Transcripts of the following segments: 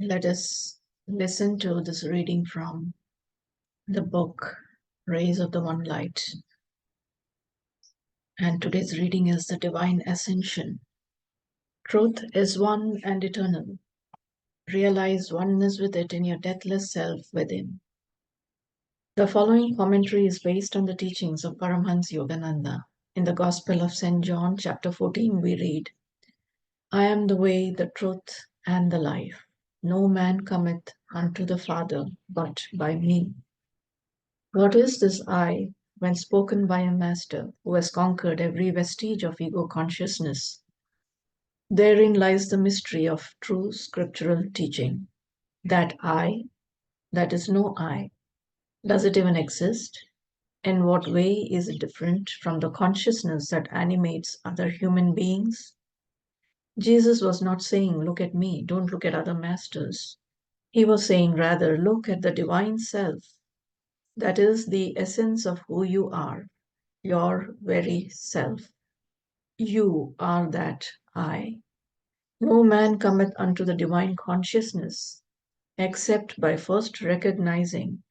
Let us listen to this reading from the book Rays of the One Light. And today's reading is The Divine Ascension. Truth is one and eternal. Realize oneness with it in your deathless self within. The following commentary is based on the teachings of Paramhansa Yogananda. In the Gospel of St. John, chapter 14, we read, I am the way, the truth, and the life. No man cometh unto the Father but by me. What is this I when spoken by a master who has conquered every vestige of ego consciousness? Therein lies the mystery of true scriptural teaching. That I, that is no I. Does it even exist? In what way is it different from the consciousness that animates other human beings? Jesus was not saying, look at me, don't look at other masters. He was saying, rather, look at the divine self. That is the essence of who you are, your very self. You are that I. No man cometh unto the divine consciousness except by first recognizing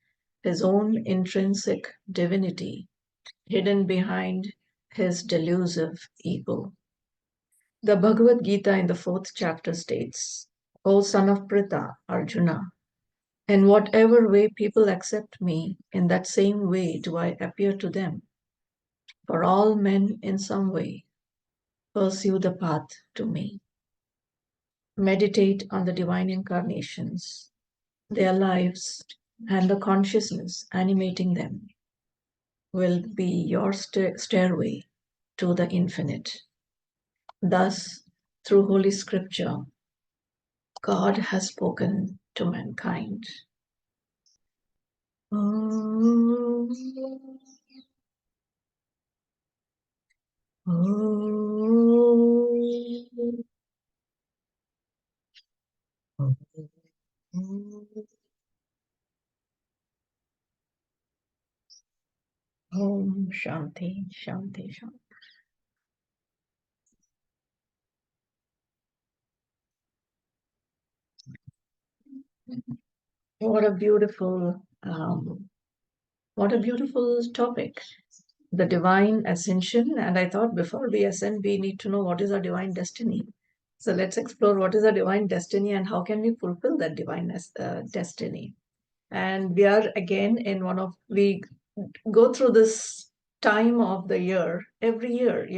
his own intrinsic divinity hidden behind his delusive ego. The Bhagavad Gita in the 4th chapter states, O son of Pritha, Arjuna, in whatever way people accept me, in that same way do I appear to them. For all men in some way pursue the path to me. Meditate on the divine incarnations, their lives, and the consciousness animating them will be your stairway to the infinite. Thus, through Holy Scripture, God has spoken to mankind. Oh, oh, oh, Om Shanti, Shanti, Shanti. What a beautiful, what a beautiful topic. The divine ascension. And I thought before we ascend, we need to know what is our divine destiny. So let's explore what is our divine destiny and how can we fulfill that divine destiny. And we are again in we go through this time of the year every year,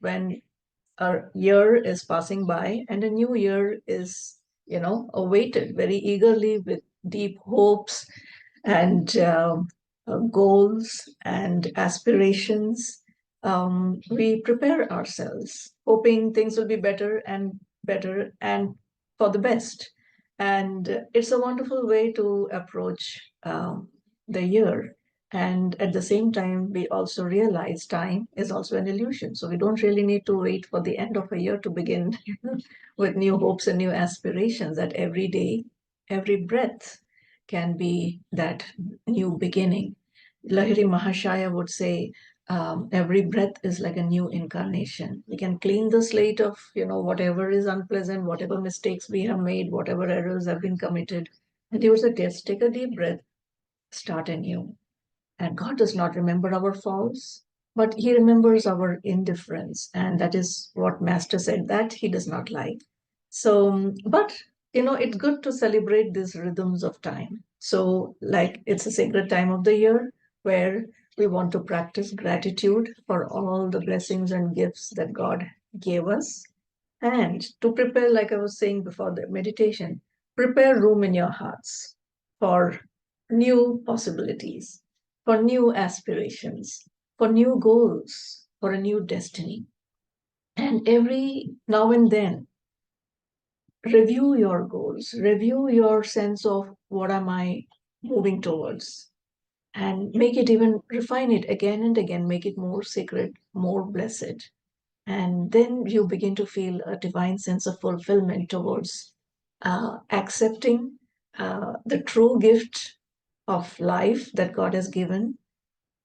when our year is passing by and a new year is, awaited very eagerly with deep hopes and goals and aspirations. We prepare ourselves, hoping things will be better and for the best. And it's a wonderful way to approach the year. And at the same time, we also realize time is also an illusion. So we don't really need to wait for the end of a year to begin with new hopes and new aspirations. That every day, every breath can be that new beginning. Lahiri Mahashaya would say, every breath is like a new incarnation. We can clean the slate of, whatever is unpleasant, whatever mistakes we have made, whatever errors have been committed. And he would say, just take a deep breath, start anew. And God does not remember our faults, but he remembers our indifference. And that is what Master said, that he does not like. So, but, it's good to celebrate these rhythms of time. So, like, it's a sacred time of the year where we want to practice gratitude for all the blessings and gifts that God gave us. And to prepare, like I was saying before the meditation, prepare room in your hearts for new possibilities, for new aspirations, for new goals, for a new destiny. And every now and then, review your goals, review your sense of what am I moving towards, and make it even refine it again and again, make it more sacred, more blessed. And then you begin to feel a divine sense of fulfillment towards accepting the true gift of life that God has given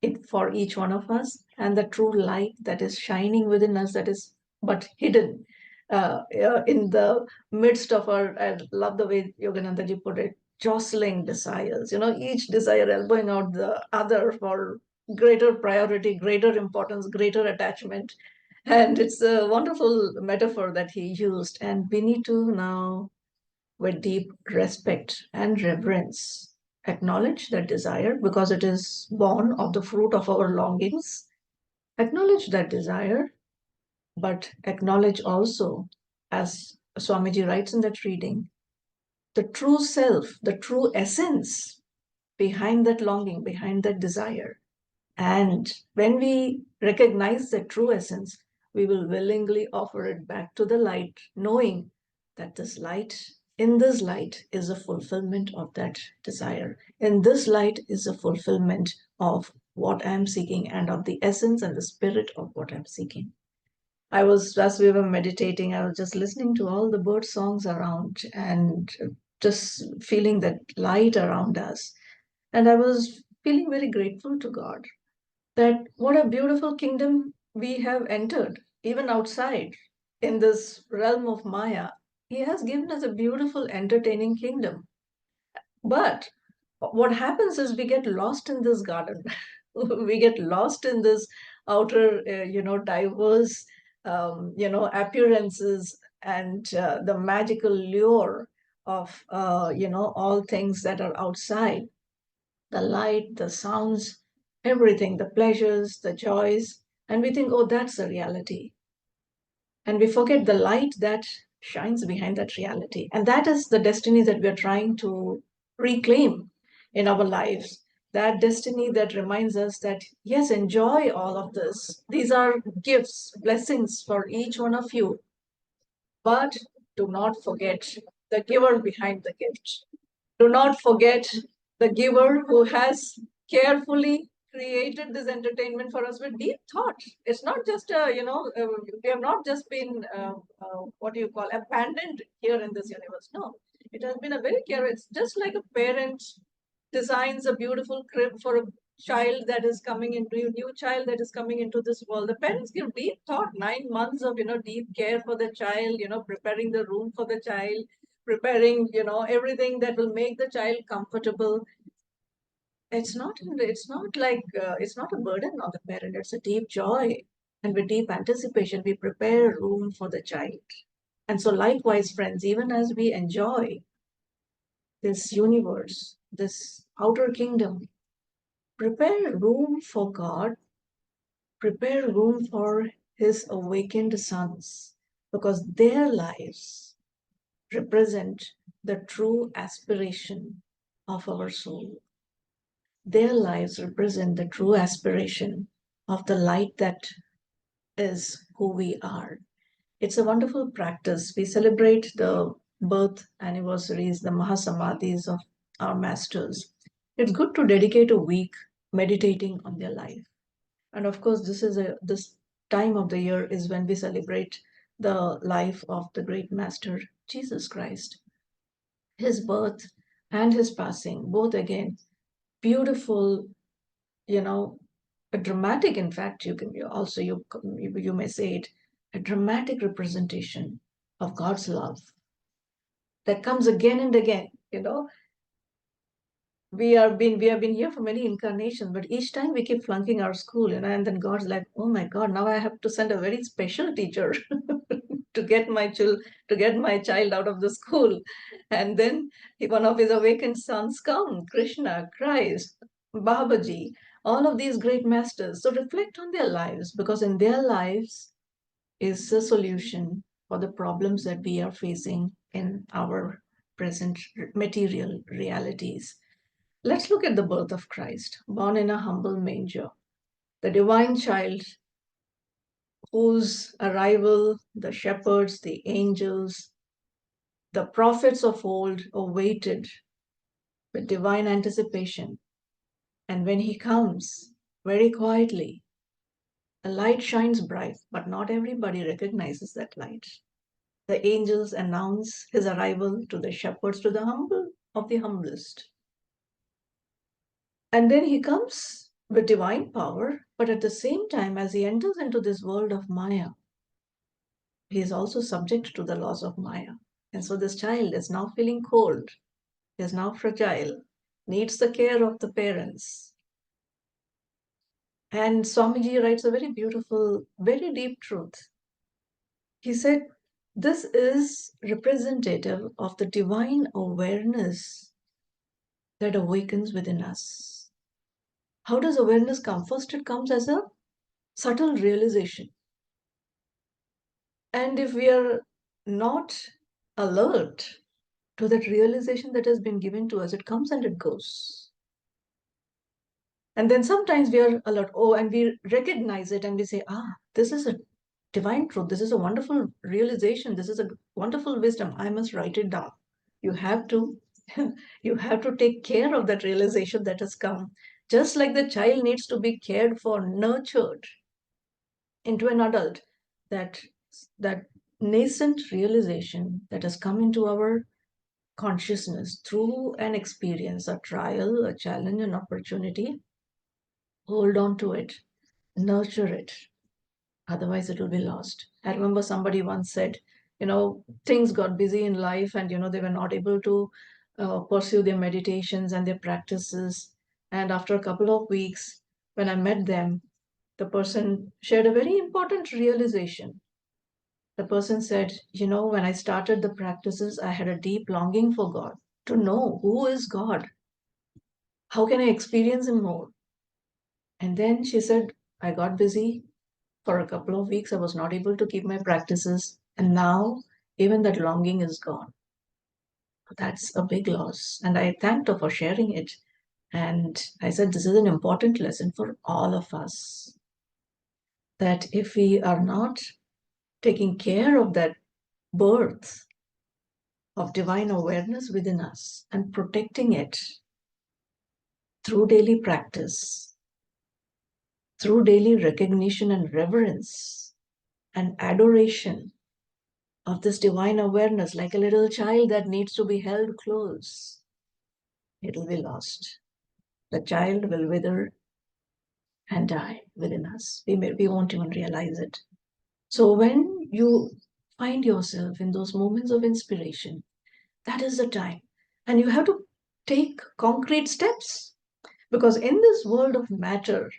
it for each one of us, and the true light that is shining within us, that is but hidden. in the midst of our, I love the way Yogananda ji put it, jostling desires, each desire elbowing out the other for greater priority, greater importance, greater attachment. And it's a wonderful metaphor that he used. And we need to now, with deep respect and reverence, acknowledge that desire because it is born of the fruit of our longings. Acknowledge that desire, but acknowledge also, as Swamiji writes in that reading, the true self, the true essence behind that longing, behind that desire. And when we recognize the true essence, we will willingly offer it back to the light, knowing that in this light is a fulfillment of that desire. In this light is a fulfillment of what I'm seeking and of the essence and the spirit of what I'm seeking. As we were meditating, I was just listening to all the bird songs around and just feeling that light around us. And I was feeling very grateful to God that what a beautiful kingdom we have entered, even outside in this realm of Maya. He has given us a beautiful, entertaining kingdom. But what happens is we get lost in this garden. We get lost in this outer, diverse, appearances and the magical lure of, all things that are outside, the light, the sounds, everything, the pleasures, the joys. And we think, oh, that's the reality. And we forget the light that shines behind that reality. And that is the destiny that we're trying to reclaim in our lives. That destiny that reminds us that, yes, enjoy all of this. These are gifts, blessings for each one of you. But do not forget the giver behind the gift. Do not forget the giver who has carefully created this entertainment for us with deep thought. It's not just we have not just been what do you call, abandoned here in this universe. No, it has been a very care. It's just like a parent designs a beautiful crib for a child that is coming into a new child that is coming into this world. The parents give deep thought, 9 months of deep care for the child, preparing the room for the child, preparing everything that will make the child comfortable. It's not like it's not a burden on the parent. It's a deep joy, and with deep anticipation we prepare room for the child. And so likewise, friends, even as we enjoy this universe, this outer kingdom, prepare room for God, prepare room for his awakened sons, because their lives represent the true aspiration of our soul. Their lives represent the true aspiration of the light that is who we are. It's a wonderful practice. We celebrate the birth anniversaries, the Mahasamadhis of our masters. It's good to dedicate a week meditating on their life. And of course, this time of the year is when we celebrate the life of the great master Jesus Christ, his birth and his passing, both again beautiful, you know, a dramatic. In fact, you may say it, a dramatic representation of God's love that comes again and again. We have been here for many incarnations, but each time we keep flunking our school, and then God's like, oh my God, now I have to send a very special teacher to get my child out of the school. And then one of his awakened sons come, Krishna, Christ, Babaji, all of these great masters. So reflect on their lives, because in their lives is the solution for the problems that we are facing in our present material realities. Let's look at the birth of Christ, born in a humble manger, the divine child whose arrival the shepherds, the angels, the prophets of old awaited with divine anticipation. And when he comes very quietly, a light shines bright, but not everybody recognizes that light. The angels announce his arrival to the shepherds, to the humble of the humblest. And then he comes with divine power, but at the same time, as he enters into this world of Maya, he is also subject to the laws of Maya. And so this child is now feeling cold, is now fragile, needs the care of the parents. And Swamiji writes a very beautiful, very deep truth. He said, this is representative of the divine awareness that awakens within us. How does awareness come? First, it comes as a subtle realization. And if we are not alert to that realization that has been given to us, it comes and it goes. And then sometimes we are alert, and we recognize it and we say, this is a divine truth. This is a wonderful realization. This is a wonderful wisdom. I must write it down. You have to, you have to take care of that realization that has come. Just like the child needs to be cared for, nurtured into an adult, that that nascent realization that has come into our consciousness through an experience, a trial, a challenge, an opportunity, hold on to it, nurture it. Otherwise, it will be lost. I remember somebody once said, things got busy in life and, they were not able to pursue their meditations and their practices. And after a couple of weeks, when I met them, the person shared a very important realization. The person said, when I started the practices, I had a deep longing for God, to know who is God. How can I experience Him more? And then she said, I got busy for a couple of weeks. I was not able to keep my practices. And now even that longing is gone. That's a big loss. And I thanked her for sharing it. And I said, this is an important lesson for all of us. That if we are not taking care of that birth of divine awareness within us and protecting it through daily practice, through daily recognition and reverence and adoration of this divine awareness, like a little child that needs to be held close, it will be lost. The child will wither and die within us. We won't even realize it. So when you find yourself in those moments of inspiration, that is the time. And you have to take concrete steps. Because in this world of matter,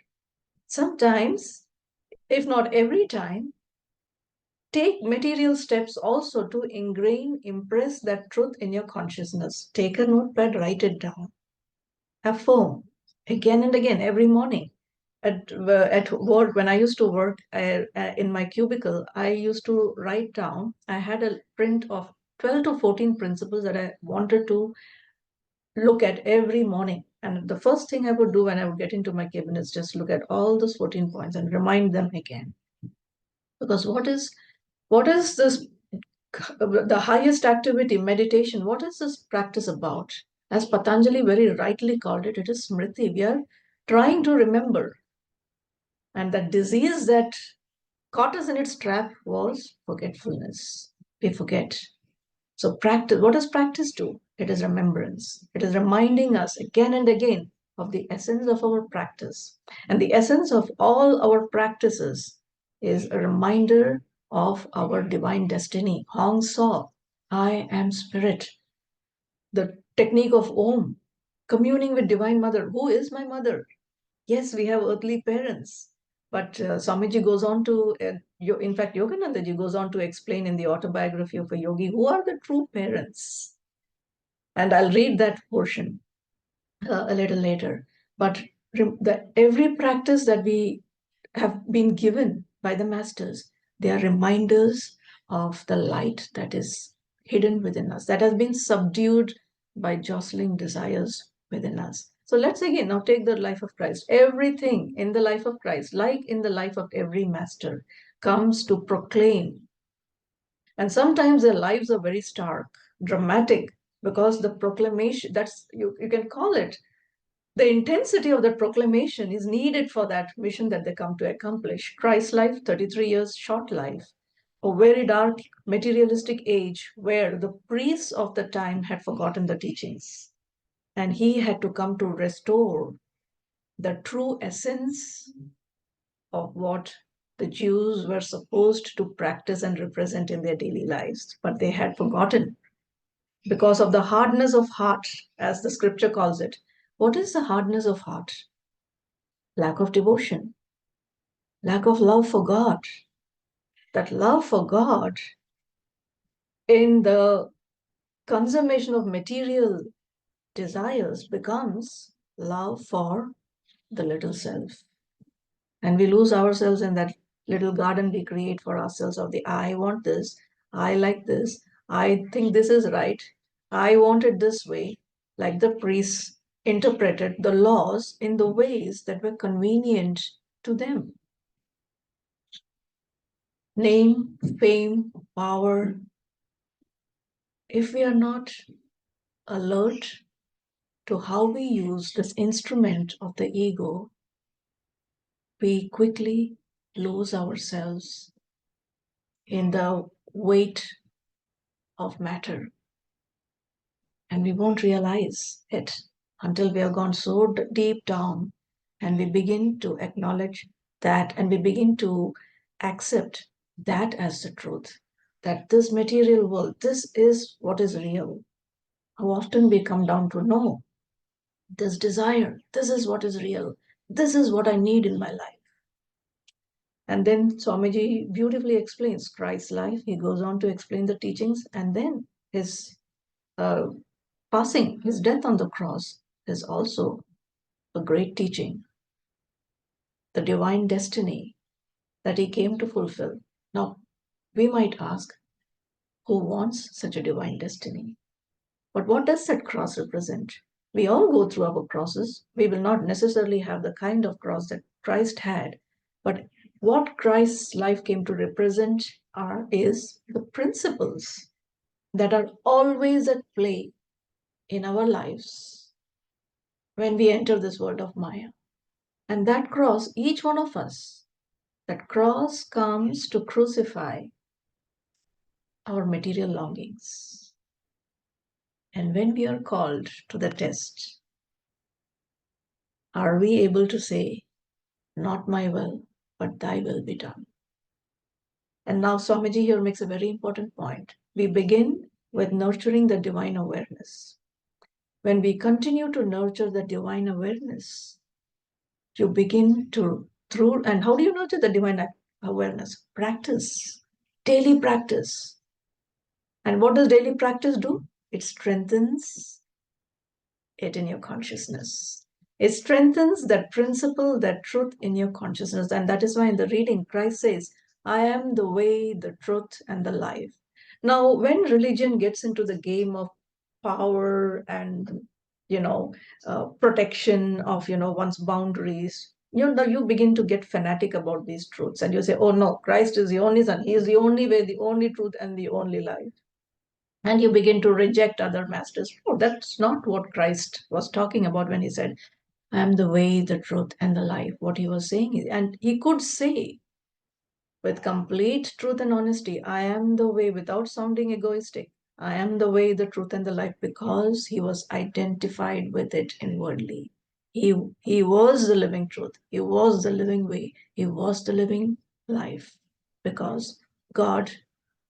sometimes, if not every time, take material steps also to ingrain, impress that truth in your consciousness. Take a notepad, write it down. Affirm again and again every morning. At work, when I used to work in my cubicle, I used to write down, I had a print of 12 to 14 principles that I wanted to look at every morning. And the first thing I would do when I would get into my cabin is just look at all those 14 points and remind them again. Because what is this, the highest activity, meditation, what is this practice about? As Patanjali very rightly called it, it is smriti. We are trying to remember. And the disease that caught us in its trap was forgetfulness. We forget. So practice, what does practice do? It is remembrance. It is reminding us again and again of the essence of our practice. And the essence of all our practices is a reminder of our divine destiny. Hong Saw, I am spirit. The technique of Om, communing with Divine Mother. Who is my mother? Yes, we have earthly parents. But Swamiji goes on to, in fact, Yogananda ji goes on to explain in the autobiography of a yogi, who are the true parents. And I'll read that portion a little later. But every practice that we have been given by the masters, they are reminders of the light that is hidden within us, that has been subdued by jostling desires within us. So let's again now take the life of Christ. Everything in the life of Christ, like in the life of every master, comes to proclaim. And sometimes their lives are very stark, dramatic, because the proclamation, that's you can call it, the intensity of that proclamation is needed for that mission that they come to accomplish. Christ's life, 33 years, short life, a very dark materialistic age where the priests of the time had forgotten the teachings. And he had to come to restore the true essence of what the Jews were supposed to practice and represent in their daily lives, but they had forgotten because of the hardness of heart, as the scripture calls it. What is the hardness of heart? Lack of devotion, lack of love for God. That love for God in the consummation of material desires becomes love for the little self. And we lose ourselves in that little garden we create for ourselves of the I want this, I like this, I think this is right, I want it this way, like the priests interpreted the laws in the ways that were convenient to them. Name, fame, power. If we are not alert to how we use this instrument of the ego, we quickly lose ourselves in the weight of matter, and we won't realize it until we have gone so deep down and we begin to acknowledge that and we begin to accept that as the truth, that this material world, this is what is real. How often we come down to know this desire, this is what is real, this is what I need in my life. And then Swamiji beautifully explains Christ's life. He goes on to explain the teachings, and then his uh, passing, his death on the cross, is also a great teaching. The divine destiny that he came to fulfill. Now, we might ask, who wants such a divine destiny? But what does that cross represent? We all go through our crosses. We will not necessarily have the kind of cross that Christ had, but what Christ's life came to represent is the principles that are always at play in our lives when we enter this world of Maya. And that cross, each one of us, that cross comes to crucify our material longings. And when we are called to the test, are we able to say, not my will, but thy will be done? And now Swamiji here makes a very important point. We begin with nurturing the divine awareness. When we continue to nurture the divine awareness, you begin to, through, and how do you nurture the divine awareness? Practice, daily practice. And what does daily practice do? It strengthens it in your consciousness. It strengthens that principle, that truth in your consciousness. And that is why in the reading, Christ says, I am the way, the truth, and the life. Now, when religion gets into the game of power and, protection of, one's boundaries, you begin to get fanatic about these truths. And you say, oh no, Christ is the only son. He is the only way, the only truth, and the only life. And you begin to reject other masters. Oh, that's not what Christ was talking about when he said, I am the way, the truth, and the life. What he was saying is, and he could say with complete truth and honesty, I am the way, without sounding egoistic. I am the way, the truth, and the life, because he was identified with it inwardly. He was the living truth. He was the living way. He was the living life, because God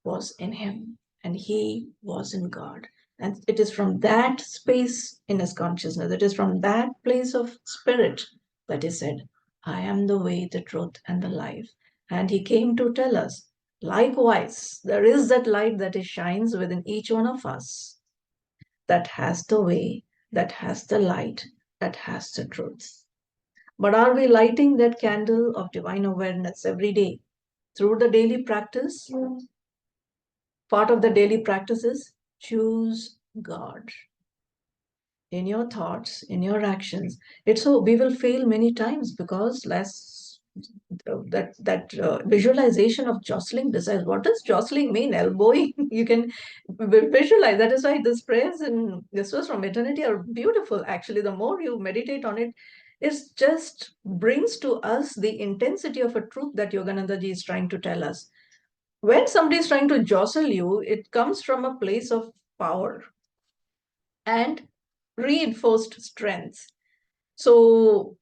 was in him and he was in God. And it is from that space in his consciousness, it is from that place of spirit that he said, I am the way, the truth, and the life. And he came to tell us, likewise, there is that light that shines within each one of us that has the way, that has the light, that has the truth. But are we lighting that candle of divine awareness every day through the daily practice? Part of the daily practice is choose God in your thoughts, in your actions. It's so we will fail many times because less that visualization of jostling desires. What does jostling mean? Elbowing. You can visualize. That is why these prayers and this was from eternity are beautiful. Actually, the more you meditate on it, it just brings to us the intensity of a truth that Yogananda ji is trying to tell us. When somebody is trying to jostle you, it comes from a place of power and reinforced strength. So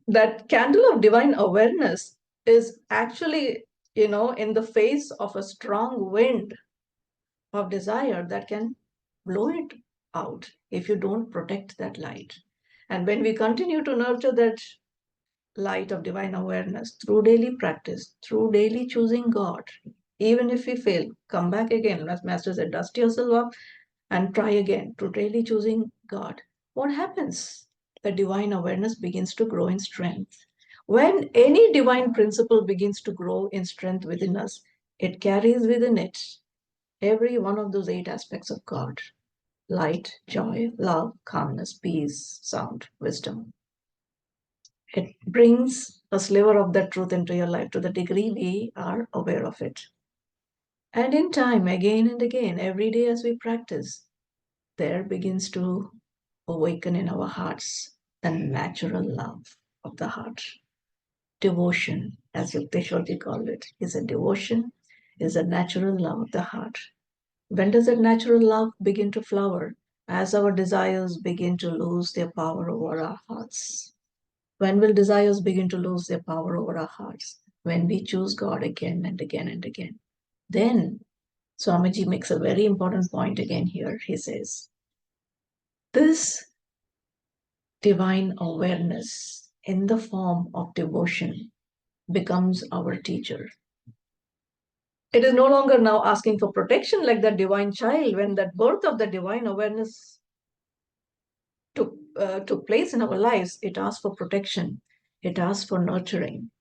that candle of divine awareness is actually, in the face of a strong wind of desire that can blow it out if you don't protect that light. And when we continue to nurture that light of divine awareness through daily practice, through daily choosing God, even if we fail, come back again. As Master said, dust yourself up and try again to daily choosing God. What happens? The divine awareness begins to grow in strength. When any divine principle begins to grow in strength within us, it carries within it every one of those 8 aspects of God: light, joy, love, calmness, peace, sound, wisdom. It brings a sliver of that truth into your life to the degree we are aware of it. And in time, again and again, every day as we practice, there begins to awaken in our hearts the natural love of the heart. Devotion, as Yukteswarji called it, is a devotion, is a natural love of the heart. When does that natural love begin to flower? As our desires begin to lose their power over our hearts. When will desires begin to lose their power over our hearts? When we choose God again and again and again. Then Swamiji makes a very important point again here. He says, this divine awareness in the form of devotion becomes our teacher. It is no longer now asking for protection like that divine child. When that birth of the divine awareness took place in our lives, it asked for protection. It asked for nurturing.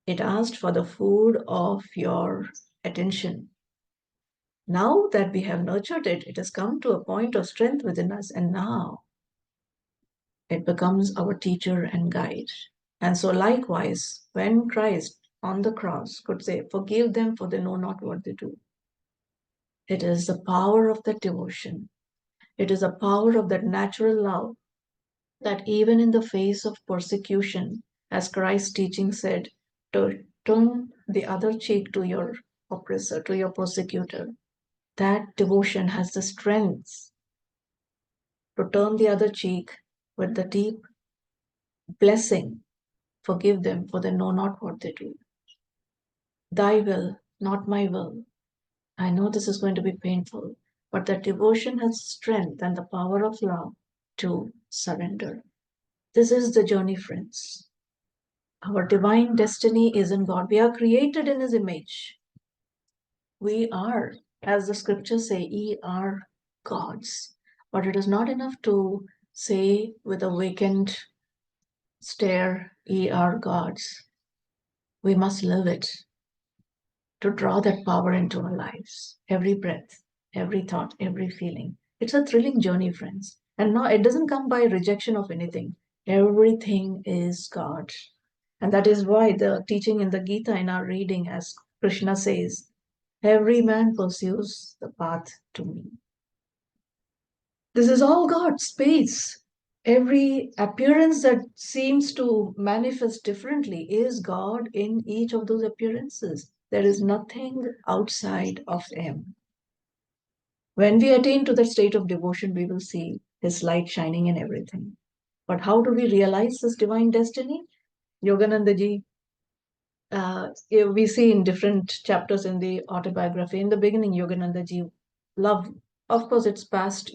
It asked for the food of your attention. Now that we have nurtured it, it has come to a point of strength within us, and now it becomes our teacher and guide. And so likewise, when Christ on the cross could say, forgive them for they know not what they do, it is the power of that devotion. It is the power of that natural love that even in the face of persecution, as Christ's teaching said, to turn the other cheek to your oppressor, to your persecutor. That devotion has the strength to turn the other cheek with the deep blessing. Forgive them, for they know not what they do. Thy will, not my will. I know this is going to be painful, but that devotion has strength and the power of love to surrender. This is the journey, friends. Our divine destiny is in God. We are created in His image. We are, as the scriptures say, ye are gods. But it is not enough to say with a vacant stare, ye are gods. We must live it to draw that power into our lives. Every breath, every thought, every feeling. It's a thrilling journey, friends. And now it doesn't come by rejection of anything. Everything is God. And that is why the teaching in the Gita in our reading, as Krishna says, every man pursues the path to me. This is all God, space. Every appearance that seems to manifest differently is God in each of those appearances. There is nothing outside of Him. When we attain to that state of devotion, we will see His light shining in everything. But how do we realize this divine destiny? Yogananda ji, we see in different chapters in the autobiography. In the beginning, Yogananda ji loved, of course, it's past,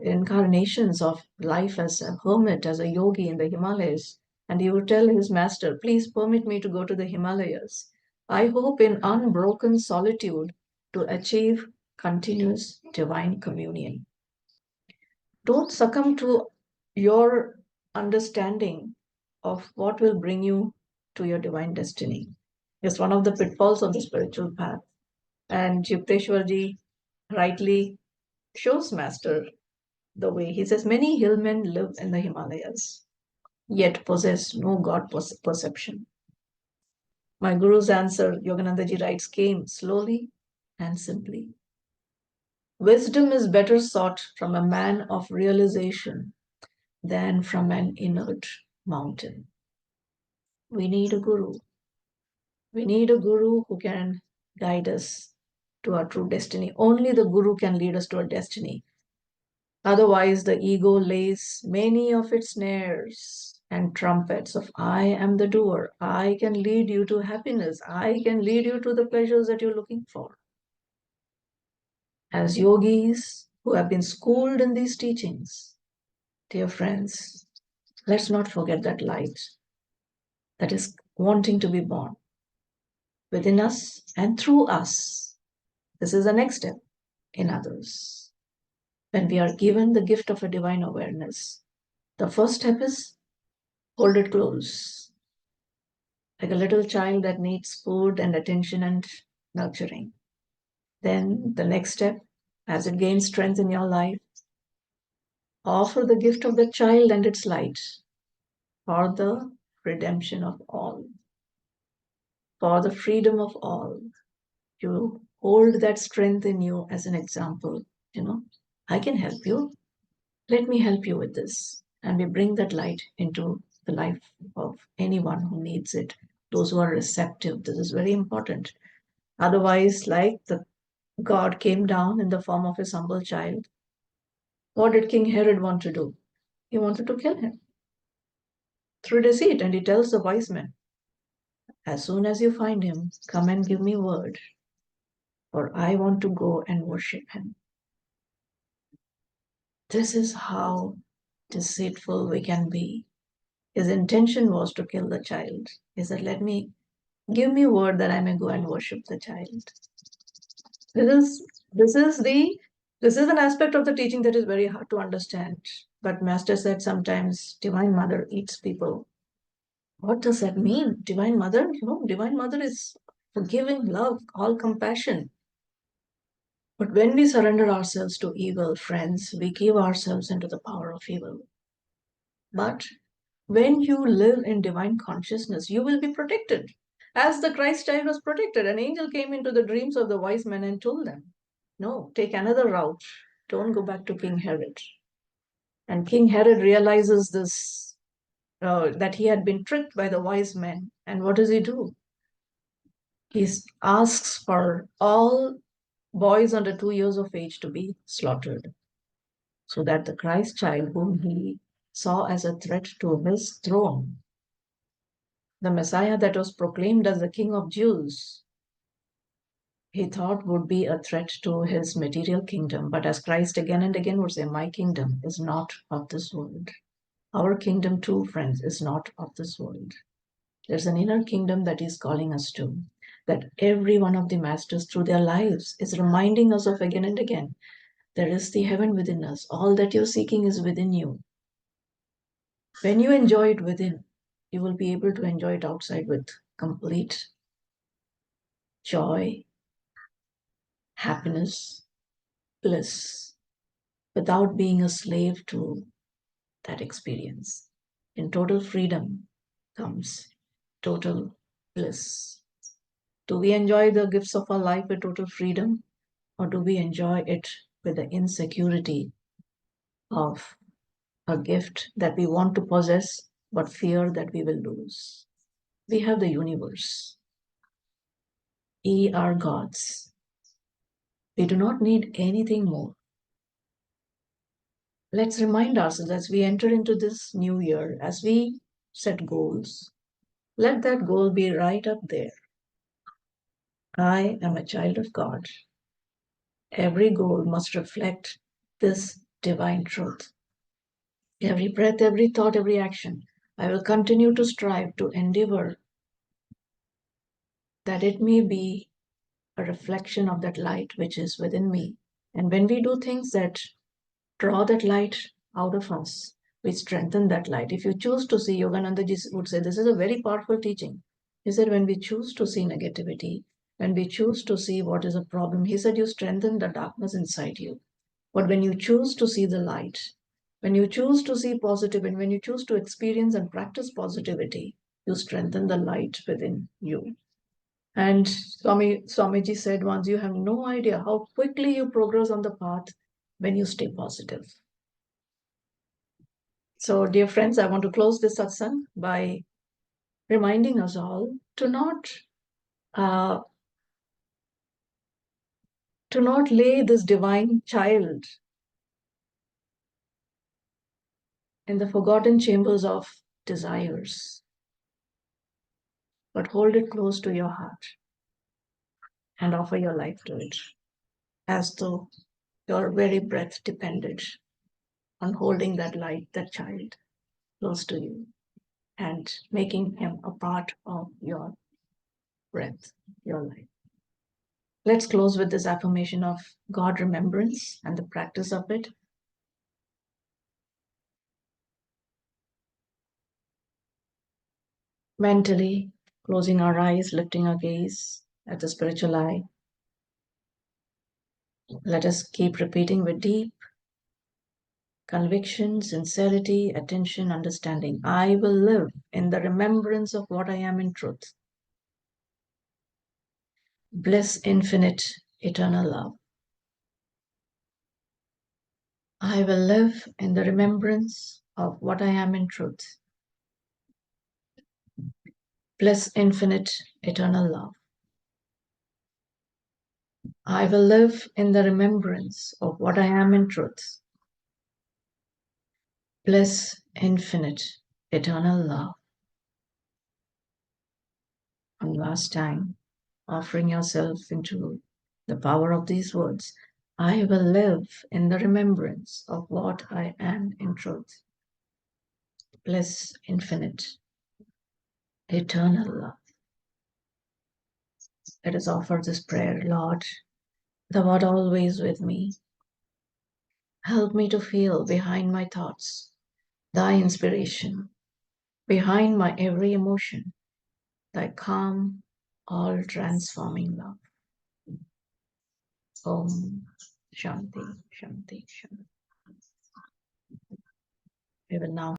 incarnations of life as a hermit, as a yogi in the Himalayas. And he would tell his master, please permit me to go to the Himalayas. I hope in unbroken solitude to achieve continuous divine communion. Don't succumb to your understanding of what will bring you to your divine destiny. It's one of the pitfalls of the spiritual path. And Yukteswarji rightly shows Master the way. He says, many hillmen live in the Himalayas, yet possess no God perception. My Guru's answer, Yoganandaji writes, came slowly and simply. Wisdom is better sought from a man of realization than from an inert mountain. We need a guru. We need a guru who can guide us to our true destiny. Only the guru can lead us to our destiny. Otherwise, the ego lays many of its snares and trumpets of I am the doer. I can lead you to happiness. I can lead you to the pleasures that you're looking for. As yogis who have been schooled in these teachings, dear friends, let's not forget that light that is wanting to be born within us and through us. This is the next step in others. When we are given the gift of a divine awareness, the first step is hold it close, like a little child that needs food and attention and nurturing. Then the next step, as it gains strength in your life, offer the gift of the child and its light for the redemption of all, for the freedom of all. You hold that strength in you as an example. I can help you. Let me help you with this. And we bring that light into the life of anyone who needs it, those who are receptive. This is very important. Otherwise, like the God came down in the form of his humble child, what did King Herod want to do? He wanted to kill him through deceit. And he tells the wise men, as soon as you find him, come and give me word, for I want to go and worship him. This is how deceitful we can be. His intention was to kill the child. He said, give me word that I may go and worship the child. This is this is the this is an aspect of the teaching that is very hard to understand. But Master said sometimes Divine Mother eats people. What does that mean? Divine Mother? Divine Mother is forgiving, love, all compassion. But when we surrender ourselves to evil, friends, we give ourselves into the power of evil. But when you live in divine consciousness, you will be protected. As the Christ child was protected, an angel came into the dreams of the wise men and told them, no, take another route. Don't go back to King Herod. And King Herod realizes this, that he had been tricked by the wise men. And what does he do? He asks for all boys under 2 years of age to be slaughtered, so that the Christ child, whom he saw as a threat to his throne, the Messiah that was proclaimed as the King of Jews, he thought would be a threat to his material kingdom. But as Christ again and again would say, my kingdom is not of this world. Our kingdom too, friends, is not of this world. There's an inner kingdom that is calling us to, that every one of the masters through their lives is reminding us of again and again. There is the heaven within us. All that you're seeking is within you. When you enjoy it within, you will be able to enjoy it outside with complete joy, happiness, bliss, without being a slave to that experience. In total freedom comes total bliss. Do we enjoy the gifts of our life with total freedom, or do we enjoy it with the insecurity of a gift that we want to possess but fear that we will lose? We have the universe. We are gods. We do not need anything more. Let's remind ourselves as we enter into this new year, as we set goals, let that goal be right up there. I am a child of God. Every goal must reflect this divine truth. Every breath, every thought, every action, I will continue to strive to endeavor that it may be a reflection of that light which is within me. And when we do things that draw that light out of us, we strengthen that light. If you choose to see, Yogananda ji would say, this is a very powerful teaching. He said, when we choose to see negativity, when we choose to see what is a problem, he said, you strengthen the darkness inside you. But when you choose to see the light, when you choose to see positive, and when you choose to experience and practice positivity, you strengthen the light within you. And Swamiji said once, you have no idea how quickly you progress on the path when you stay positive. So, dear friends, I want to close this satsang by reminding us all to uh, not lay this divine child in the forgotten chambers of desires, but hold it close to your heart and offer your life to it, as though your very breath depended on holding that light, that child, close to you and making him a part of your breath, your life. Let's close with this affirmation of God remembrance and the practice of it. Mentally closing our eyes, lifting our gaze at the spiritual eye. Let us keep repeating with deep conviction, sincerity, attention, understanding. I will live in the remembrance of what I am in truth. Bliss infinite, eternal love. I will live in the remembrance of what I am in truth. Bliss infinite, eternal love. I will live in the remembrance of what I am in truth. Bliss infinite, eternal love. One last time, offering yourself into the power of these words. I will live in the remembrance of what I am in truth. Bliss infinite, eternal love. Let us offer this prayer, Lord, thou art always with me. Help me to feel behind my thoughts thy inspiration, behind my every emotion, thy calm, all transforming love. Om Shanti, Shanti, Shanti. We will now